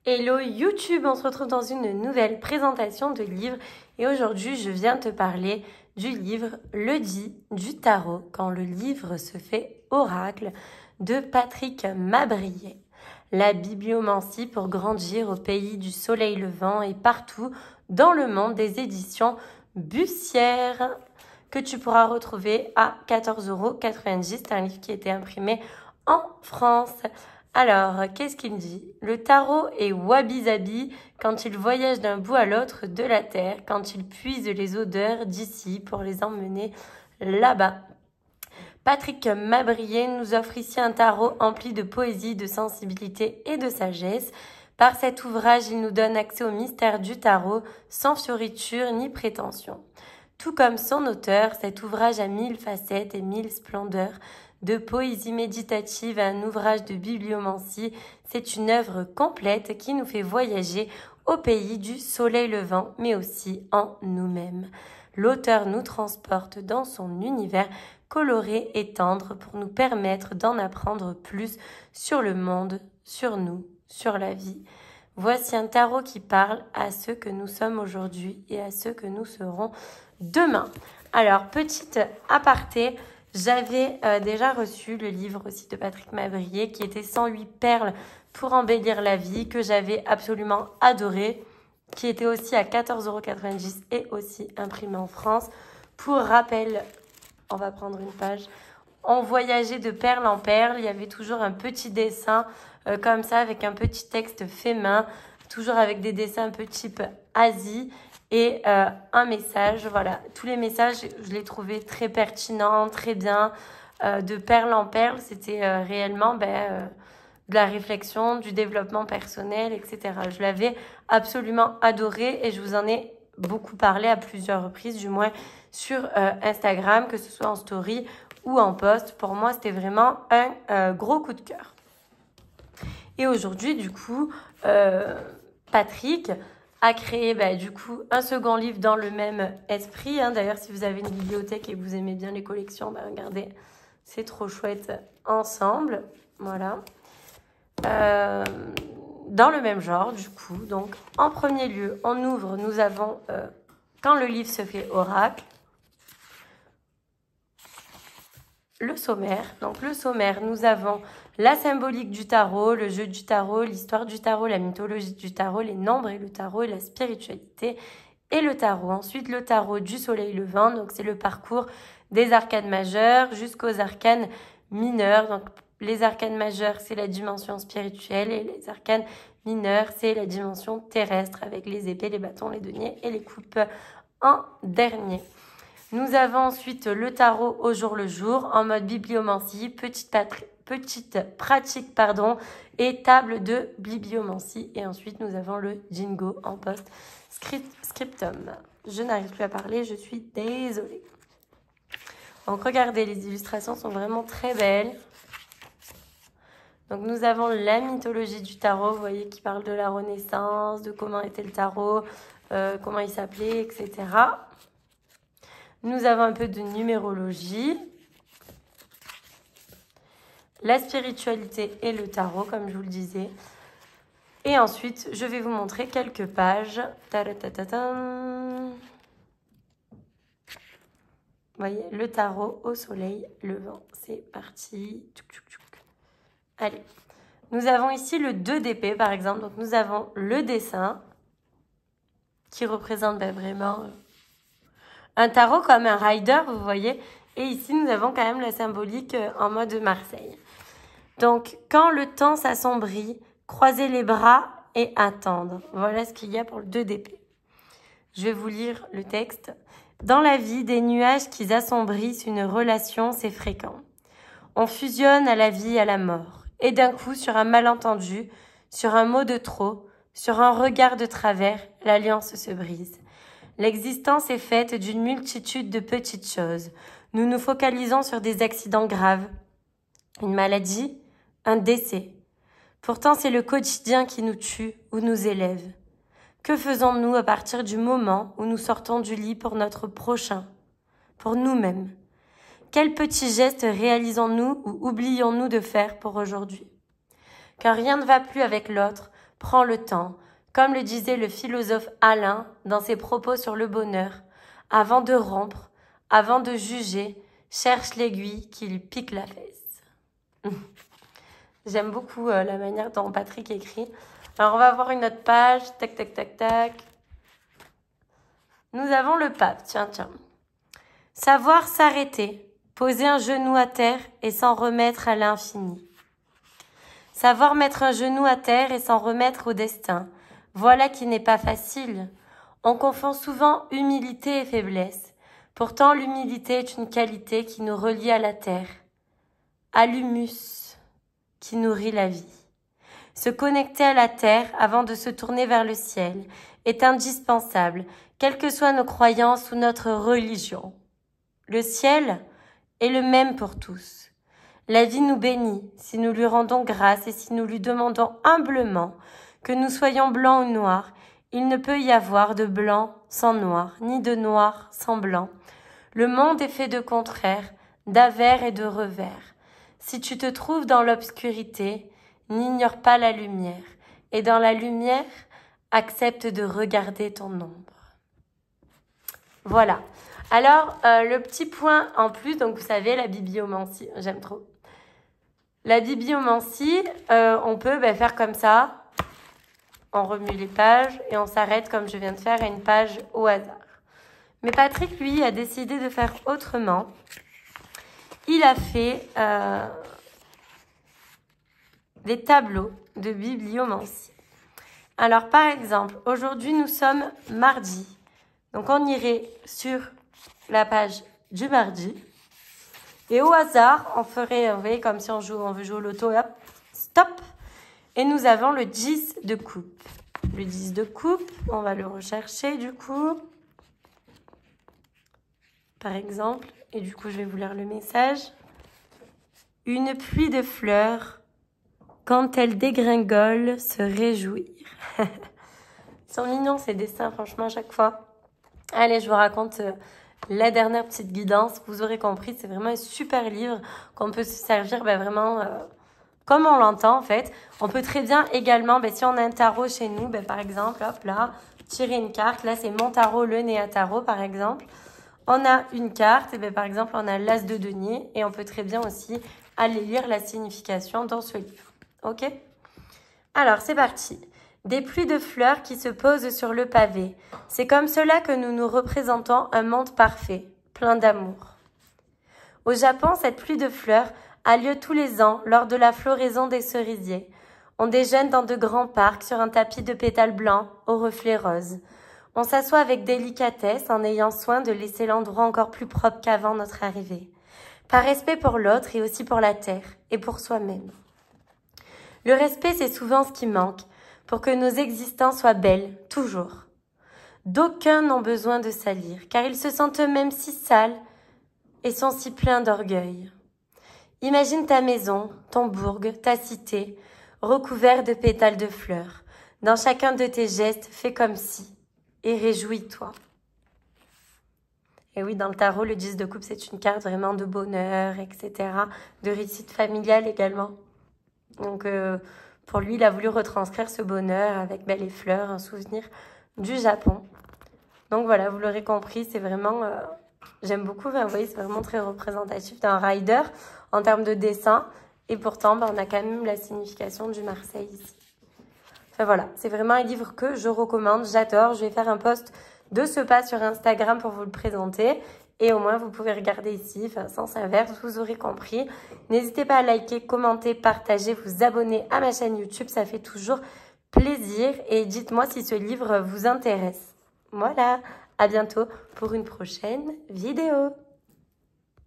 Hello YouTube, on se retrouve dans une nouvelle présentation de livre et aujourd'hui je viens te parler du livre Le dit du tarot quand le livre se fait oracle de Patrick Mabrier. La bibliomancie pour grandir au pays du soleil levant et partout dans le monde des éditions Bussière que tu pourras retrouver à 14,90 €. C'est un livre qui a été imprimé en France. Alors, qu'est-ce qu'il dit? Le tarot est wabi-sabi quand il voyage d'un bout à l'autre de la terre, quand il puise les odeurs d'ici pour les emmener là-bas. Patrick Mabrier nous offre ici un tarot empli de poésie, de sensibilité et de sagesse. Par cet ouvrage, il nous donne accès au mystère du tarot, sans fioriture ni prétention. Tout comme son auteur, cet ouvrage a 1000 facettes et 1000 splendeurs. De poésie méditative à un ouvrage de bibliomancie, c'est une œuvre complète qui nous fait voyager au pays du soleil levant, mais aussi en nous-mêmes. L'auteur nous transporte dans son univers coloré et tendre pour nous permettre d'en apprendre plus sur le monde, sur nous, sur la vie. Voici un tarot qui parle à ceux que nous sommes aujourd'hui et à ceux que nous serons demain. Alors, petite aparté, j'avais déjà reçu le livre aussi de Patrick Mabrier qui était 108 perles pour embellir la vie, que j'avais absolument adoré, qui était aussi à 14,90 € et aussi imprimé en France. Pour rappel, on va prendre une page. On voyageait de perle en perle, il y avait toujours un petit dessin comme ça avec un petit texte fait main, toujours avec des dessins un peu type Asie. Et un message, voilà, tous les messages, je les trouvais très pertinents, très bien, de perle en perle, c'était réellement de la réflexion, du développement personnel, etc. Je l'avais absolument adoré et je vous en ai beaucoup parlé à plusieurs reprises, du moins sur Instagram, que ce soit en story ou en post. Pour moi, c'était vraiment un gros coup de cœur. Et aujourd'hui, du coup, Patrick a créé du coup un second livre dans le même esprit. D'ailleurs, si vous avez une bibliothèque et que vous aimez bien les collections, regardez, c'est trop chouette ensemble. Voilà. Dans le même genre, du coup. Donc, en premier lieu, on ouvre, nous avons quand le livre se fait oracle. Le sommaire. Donc, le sommaire, nous avons la symbolique du tarot, le jeu du tarot, l'histoire du tarot, la mythologie du tarot, les nombres et le tarot et la spiritualité et le tarot. Ensuite, le tarot du soleil levant. Donc, c'est le parcours des arcanes majeures jusqu'aux arcanes mineurs. Donc, les arcanes majeures, c'est la dimension spirituelle et les arcanes mineurs, c'est la dimension terrestre avec les épées, les bâtons, les deniers et les coupes en dernier. Nous avons ensuite le tarot au jour le jour en mode bibliomancie, petite pratique et table de bibliomancie. Et ensuite, nous avons le jingo en post-scriptum. Je n'arrive plus à parler, je suis désolée. Donc, regardez, les illustrations sont vraiment très belles. Donc, nous avons la mythologie du tarot, vous voyez, qui parle de la Renaissance, de comment était le tarot, comment il s'appelait, etc. Nous avons un peu de numérologie, la spiritualité et le tarot, comme je vous le disais. Et ensuite, je vais vous montrer quelques pages. Vous voyez, le tarot au soleil levant. C'est parti. Allez. Nous avons ici le 2 d'épée, par exemple. Donc, nous avons le dessin qui représente vraiment un tarot comme un rider, vous voyez. Et ici, nous avons quand même la symbolique en mode Marseille. Donc, quand le temps s'assombrit, croisez les bras et attendre. Voilà ce qu'il y a pour le 2 d'épée. Je vais vous lire le texte. Dans la vie, des nuages qui assombrissent une relation, c'est fréquent. On fusionne à la vie et à la mort. Et d'un coup, sur un malentendu, sur un mot de trop, sur un regard de travers, l'alliance se brise. L'existence est faite d'une multitude de petites choses. Nous nous focalisons sur des accidents graves, une maladie, un décès. Pourtant, c'est le quotidien qui nous tue ou nous élève. Que faisons-nous à partir du moment où nous sortons du lit pour notre prochain, pour nous-mêmes? Quels petits gestes réalisons-nous ou oublions-nous de faire pour aujourd'hui? Quand rien ne va plus avec l'autre, Prends le temps, comme le disait le philosophe Alain dans ses propos sur le bonheur. Avant de rompre, avant de juger, cherche l'aiguille qui lui pique la fesse. J'aime beaucoup la manière dont Patrick écrit. Alors, on va voir une autre page. Tac, tac, tac, tac. Nous avons le pape. Tiens. Savoir s'arrêter, poser un genou à terre et s'en remettre à l'infini. Savoir mettre un genou à terre et s'en remettre au destin. Voilà qui n'est pas facile. On confond souvent humilité et faiblesse. Pourtant, l'humilité est une qualité qui nous relie à la terre, à l'humus qui nourrit la vie. Se connecter à la terre avant de se tourner vers le ciel est indispensable, quelles que soient nos croyances ou notre religion. Le ciel est le même pour tous. La vie nous bénit si nous lui rendons grâce et si nous lui demandons humblement que nous soyons blancs ou noirs. Il ne peut y avoir de blanc sans noir, ni de noir sans blanc. Le monde est fait de contraires, d'avers et de revers. Si tu te trouves dans l'obscurité, n'ignore pas la lumière, et dans la lumière, accepte de regarder ton ombre. Voilà. Alors, le petit point en plus, donc vous savez, la bibliomancie, j'aime trop. La bibliomancie, on peut faire comme ça, on remue les pages et on s'arrête comme je viens de faire à une page au hasard. Mais Patrick, lui, a décidé de faire autrement. Il a fait des tableaux de bibliomancie. Alors, par exemple, aujourd'hui, nous sommes mardi. Donc, on irait sur la page du mardi. Et au hasard, on ferait, vous voyez, comme si on veut jouer au loto, hop, stop. Et nous avons le 10 de coupe. Le 10 de coupe, on va le rechercher du coup. Par exemple, et du coup, je vais vous lire le message. Une pluie de fleurs, quand elle dégringole, se réjouir. Ils sont mignons ces dessins, franchement, à chaque fois. Allez, je vous raconte la dernière petite guidance. Vous aurez compris, c'est vraiment un super livre qu'on peut se servir vraiment comme on l'entend en fait. On peut très bien également, si on a un tarot chez nous, par exemple, hop là, tirer une carte. Là, c'est mon tarot, le nez à tarot, par exemple. On a une carte, et par exemple, on a l'as de denier et on peut très bien aussi aller lire la signification dans ce livre. Ok? Alors, c'est parti. Des pluies de fleurs qui se posent sur le pavé. C'est comme cela que nous nous représentons un monde parfait, plein d'amour. Au Japon, cette pluie de fleurs a lieu tous les ans lors de la floraison des cerisiers. On déjeune dans de grands parcs sur un tapis de pétales blancs aux reflets roses. On s'assoit avec délicatesse en ayant soin de laisser l'endroit encore plus propre qu'avant notre arrivée. Par respect pour l'autre et aussi pour la terre et pour soi-même. Le respect, c'est souvent ce qui manque pour que nos existences soient belles, toujours. D'aucuns n'ont besoin de salir, car ils se sentent eux-mêmes si sales et sont si pleins d'orgueil. Imagine ta maison, ton bourg, ta cité, recouvert de pétales de fleurs. Dans chacun de tes gestes, fais comme si, et réjouis-toi. Et oui, dans le tarot, le 10 de coupe, c'est une carte vraiment de bonheur, etc., de réussite familiale également. Donc, pour lui, il a voulu retranscrire ce bonheur avec les fleurs, un souvenir du Japon. Donc voilà, vous l'aurez compris, c'est vraiment... j'aime beaucoup, vous voyez, c'est vraiment très représentatif d'un rider en termes de dessin. Et pourtant, on a quand même la signification du Marseille ici. Enfin voilà, c'est vraiment un livre que je recommande, j'adore. Je vais faire un post de ce pas sur Instagram pour vous le présenter. Et au moins, vous pouvez regarder ici, sens inverse, vous aurez compris. N'hésitez pas à liker, commenter, partager, vous abonner à ma chaîne YouTube, ça fait toujours plaisir. Et dites-moi si ce livre vous intéresse. Voilà, à bientôt pour une prochaine vidéo.